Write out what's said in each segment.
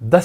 10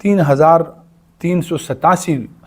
3,387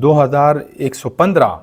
2,115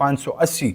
580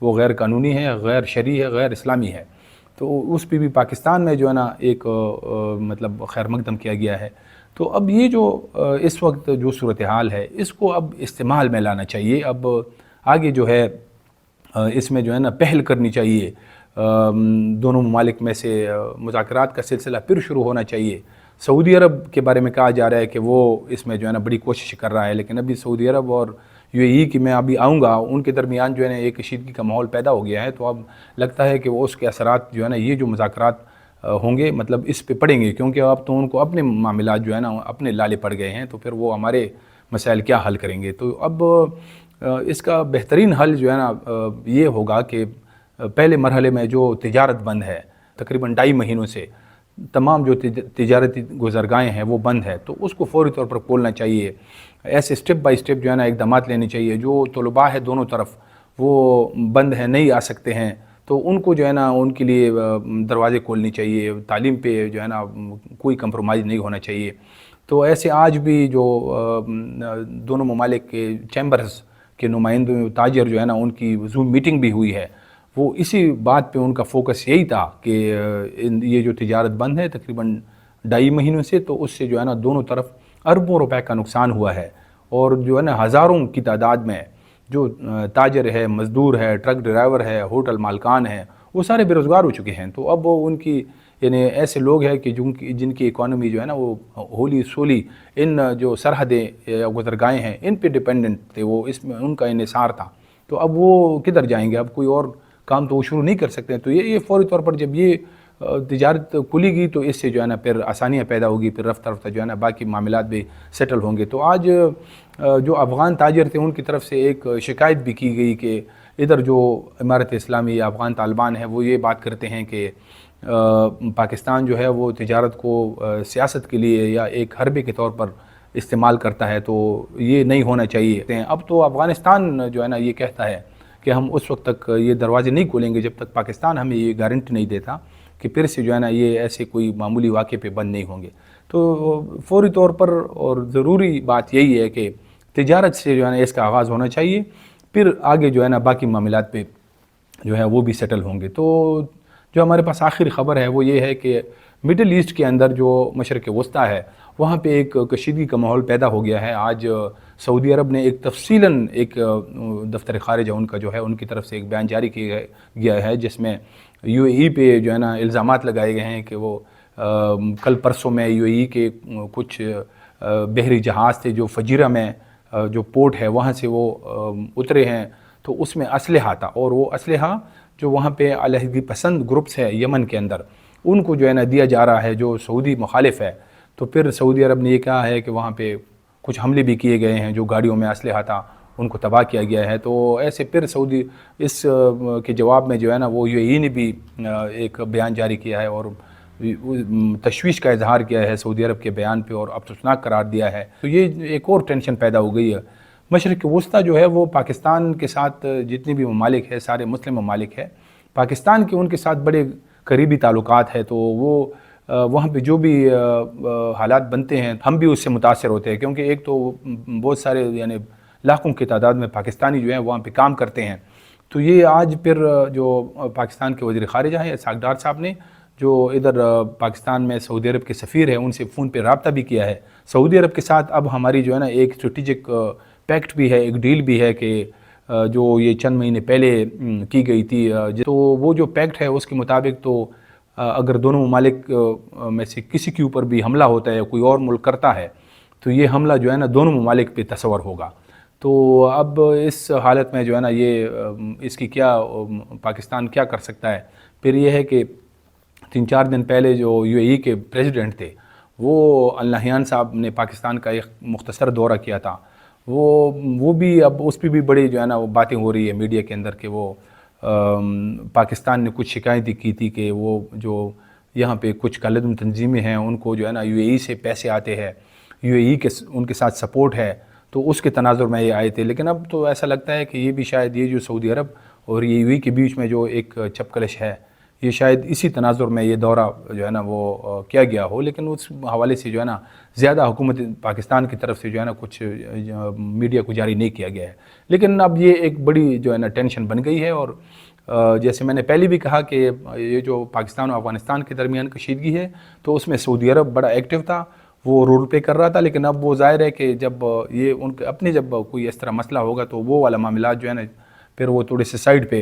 وہ غیر قانونی ہے، غیر شرعی ہے، غیر اسلامی ہے، تو اس پہ بھی پاکستان میں جو ہے نا ایک مطلب خیر مقدم کیا گیا ہے۔ تو اب یہ جو اس وقت جو صورتحال ہے اس کو اب استعمال میں لانا چاہیے، اب آگے جو ہے اس میں جو ہے نا پہل کرنی چاہیے، دونوں ممالک میں سے مذاکرات کا سلسلہ پھر شروع ہونا چاہیے۔ سعودی عرب کے بارے میں کہا جا رہا ہے کہ وہ اس میں جو ہے نا بڑی کوشش کر رہا ہے، لیکن ابھی سعودی عرب اور UAE کی میں ابھی آؤں گا، ان کے درمیان جو ہے نا ایک کشیدگی کا ماحول پیدا ہو گیا ہے، تو اب لگتا ہے کہ وہ اس کے اثرات جو ہے نا یہ جو مذاکرات ہوں گے مطلب اس پہ پڑیں گے، کیونکہ اب تو ان کو اپنے معاملات جو ہے نا اپنے لالے پڑ گئے ہیں، تو پھر وہ ہمارے مسائل کیا حل کریں گے۔ تو اب اس کا بہترین حل جو ہے نا یہ ہوگا کہ پہلے مرحلے میں جو تجارت بند ہے تقریباً 2.5 مہینوں سے، تمام جو تجارتی گزرگاہیں ہیں وہ بند ہے، تو اس کو فوری طور پر کھولنا چاہیے۔ ایسے سٹیپ بائی سٹیپ جو ہے نا اقدامات لینے چاہیے۔ جو طلباء ہے دونوں طرف وہ بند ہیں، نہیں آ سکتے ہیں، تو ان کو جو ہے نا ان کے لیے دروازے کھولنے چاہیے، تعلیم پہ جو ہے نا کوئی کمپرومائز نہیں ہونا چاہیے۔ تو ایسے آج بھی جو دونوں ممالک کے چیمبرز کے نمائندوں تاجر جو ہے نا ان کی زوم میٹنگ بھی ہوئی ہے، وہ اسی بات پہ ان کا فوکس یہی تھا کہ یہ جو تجارت بند ہے تقریباً 2.5 مہینوں سے، تو اس سے جو ہے نا دونوں طرف اربوں روپے کا نقصان ہوا ہے، اور جو ہے نا ہزاروں کی تعداد میں جو تاجر ہے، مزدور ہے، ٹرک ڈرائیور ہے، ہوٹل مالکان ہیں، وہ سارے بے روزگار ہو چکے ہیں۔ تو اب ان کی یعنی ایسے لوگ ہیں کہ جن کی اکانومی جو ہے نا وہ ہولی سولی ان جو سرحدیں یا گزرگاہیں ہیں ان پہ ڈیپینڈنٹ تھے، وہ اس میں ان کا انحصار تھا، تو اب وہ کدھر جائیں گے؟ اب کوئی اور کام تو وہ شروع نہیں کر سکتے ہیں۔ تو یہ فوری طور پر جب یہ تجارت کھلی گی تو اس سے جو ہے نا پھر آسانیاں پیدا ہوگی، پھر رفتہ رفتہ جو ہے نا باقی معاملات بھی سیٹل ہوں گے۔ تو آج جو افغان تاجر تھے ان کی طرف سے ایک شکایت بھی کی گئی کہ ادھر جو امارت اسلامی یا افغان طالبان ہیں وہ یہ بات کرتے ہیں کہ پاکستان جو ہے وہ تجارت کو سیاست کے لیے یا ایک حربے کے طور پر استعمال کرتا ہے، تو یہ نہیں ہونا چاہیے۔ اب تو افغانستان جو ہے نا یہ کہتا ہے کہ ہم اس وقت تک یہ دروازے نہیں کھولیں گے جب تک پاکستان ہمیں یہ گارنٹی نہیں دیتا کہ پھر سے جو ہے نا یہ ایسے کوئی معمولی واقعے پہ بند نہیں ہوں گے۔ تو فوری طور پر اور ضروری بات یہی ہے کہ تجارت سے جو ہے نا اس کا آغاز ہونا چاہیے، پھر آگے جو ہے نا باقی معاملات پہ جو ہے وہ بھی سیٹل ہوں گے۔ تو جو ہمارے پاس آخری خبر ہے وہ یہ ہے کہ مڈل ایسٹ کے اندر جو مشرق وسطیٰ ہے وہاں پہ ایک کشیدگی کا ماحول پیدا ہو گیا ہے۔ آج سعودی عرب نے ایک تفصیلاً ایک دفتر خارجہ ان کا جو ہے ان کی طرف سے ایک بیان جاری کیا گیا ہے، جس میں UAE پہ جو ہے نا الزامات لگائے گئے ہیں کہ وہ کل پرسوں میں UAE کے کچھ بحری جہاز تھے جو فجیرہ میں جو پورٹ ہے وہاں سے وہ اترے ہیں، تو اس میں اسلحہ تھا، اور وہ اسلحہ جو وہاں پہ علیحدگی پسند گروپس ہے یمن کے اندر ان کو جو ہے نا دیا جا رہا ہے جو سعودی مخالف ہے۔ تو پھر سعودی عرب نے یہ کہا ہے کہ وہاں پہ کچھ حملے بھی کیے گئے ہیں، جو گاڑیوں میں اسلحہ تھا ان کو تباہ کیا گیا ہے۔ تو ایسے پھر سعودی اس کے جواب میں جو ہے نا وہ UAE نے بھی ایک بیان جاری کیا ہے اور تشویش کا اظہار کیا ہے سعودی عرب کے بیان پہ اور افسوسناک قرار دیا ہے۔ تو یہ ایک اور ٹینشن پیدا ہو گئی ہے۔ مشرق وسطیٰ جو ہے وہ پاکستان کے ساتھ جتنی بھی ممالک ہے سارے مسلم ممالک ہے، پاکستان کے ان کے ساتھ بڑے قریبی تعلقات ہے، تو وہ وہاں پہ جو بھی حالات بنتے ہیں ہم بھی اس سے متاثر ہوتے ہیں، کیونکہ ایک تو بہت سارے یعنی لاکھوں کی تعداد میں پاکستانی جو ہیں وہاں پہ کام کرتے ہیں۔ تو یہ آج پھر جو پاکستان کے وزیر خارجہ ہیں اسحاق ڈار صاحب نے جو ادھر پاکستان میں سعودی عرب کے سفیر ہیں ان سے فون پہ رابطہ بھی کیا ہے۔ سعودی عرب کے ساتھ اب ہماری جو ہے نا ایک اسٹریٹجک پیکٹ بھی ہے، ایک ڈیل بھی ہے کہ جو یہ چند مہینے پہلے کی گئی تھی، تو وہ جو پیکٹ ہے اس کے مطابق تو اگر دونوں ممالک میں سے کسی کے اوپر بھی حملہ ہوتا ہے کوئی اور ملک کرتا ہے تو یہ حملہ جو ہے نا دونوں ممالک پہ تصور ہوگا۔ تو اب اس حالت میں جو ہے نا یہ اس کی کیا پاکستان کیا کر سکتا ہے؟ پھر یہ ہے کہ 3-4 دن پہلے جو UAE کے پریزیڈنٹ تھے وہ النہیان صاحب نے پاکستان کا ایک مختصر دورہ کیا تھا، وہ بھی اب اس پہ بھی بڑی جو ہے نا وہ باتیں ہو رہی ہے میڈیا کے اندر کہ وہ پاکستان نے کچھ شکایتیں کی تھی کہ وہ جو یہاں پہ کچھ کالعدم تنظیمیں ہیں ان کو جو ہے نا UAE سے پیسے آتے ہیں، UAE کے ان کے ساتھ سپورٹ ہے، تو اس کے تناظر میں یہ آئے تھے۔ لیکن اب تو ایسا لگتا ہے کہ یہ بھی شاید یہ جو سعودی عرب اور UAE کے بیچ میں جو ایک چپکلش ہے یہ شاید اسی تناظر میں یہ دورہ جو ہے نا وہ کیا گیا ہو، لیکن اس حوالے سے جو ہے نا زیادہ حکومت پاکستان کی طرف سے جو ہے نا کچھ میڈیا کو جاری نہیں کیا گیا ہے۔ لیکن اب یہ ایک بڑی جو ہے نا ٹینشن بن گئی ہے، اور جیسے میں نے پہلے بھی کہا کہ یہ جو پاکستان اور افغانستان کے درمیان کشیدگی ہے تو اس میں سعودی عرب بڑا ایکٹیو تھا، وہ رول پلے کر رہا تھا، لیکن اب وہ ظاہر ہے کہ جب یہ ان کے اپنے جب کوئی اس طرح مسئلہ ہوگا تو وہ والا معاملات جو ہے نا پھر وہ تھوڑے سے سائڈ پہ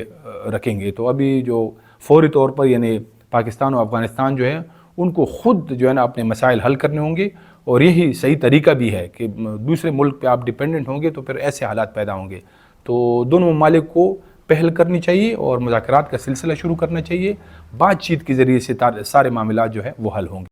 رکھیں گے۔ تو ابھی جو فوری طور پر یعنی پاکستان اور افغانستان جو ہے ان کو خود جو ہے نا اپنے مسائل حل کرنے ہوں گے، اور یہی صحیح طریقہ بھی ہے کہ دوسرے ملک پہ آپ ڈیپینڈنٹ ہوں گے تو پھر ایسے حالات پیدا ہوں گے۔ تو دونوں ممالک کو پہل کرنی چاہیے اور مذاکرات کا سلسلہ شروع کرنا چاہیے، بات چیت کے ذریعے سے سارے معاملات جو ہے وہ حل ہوں گے۔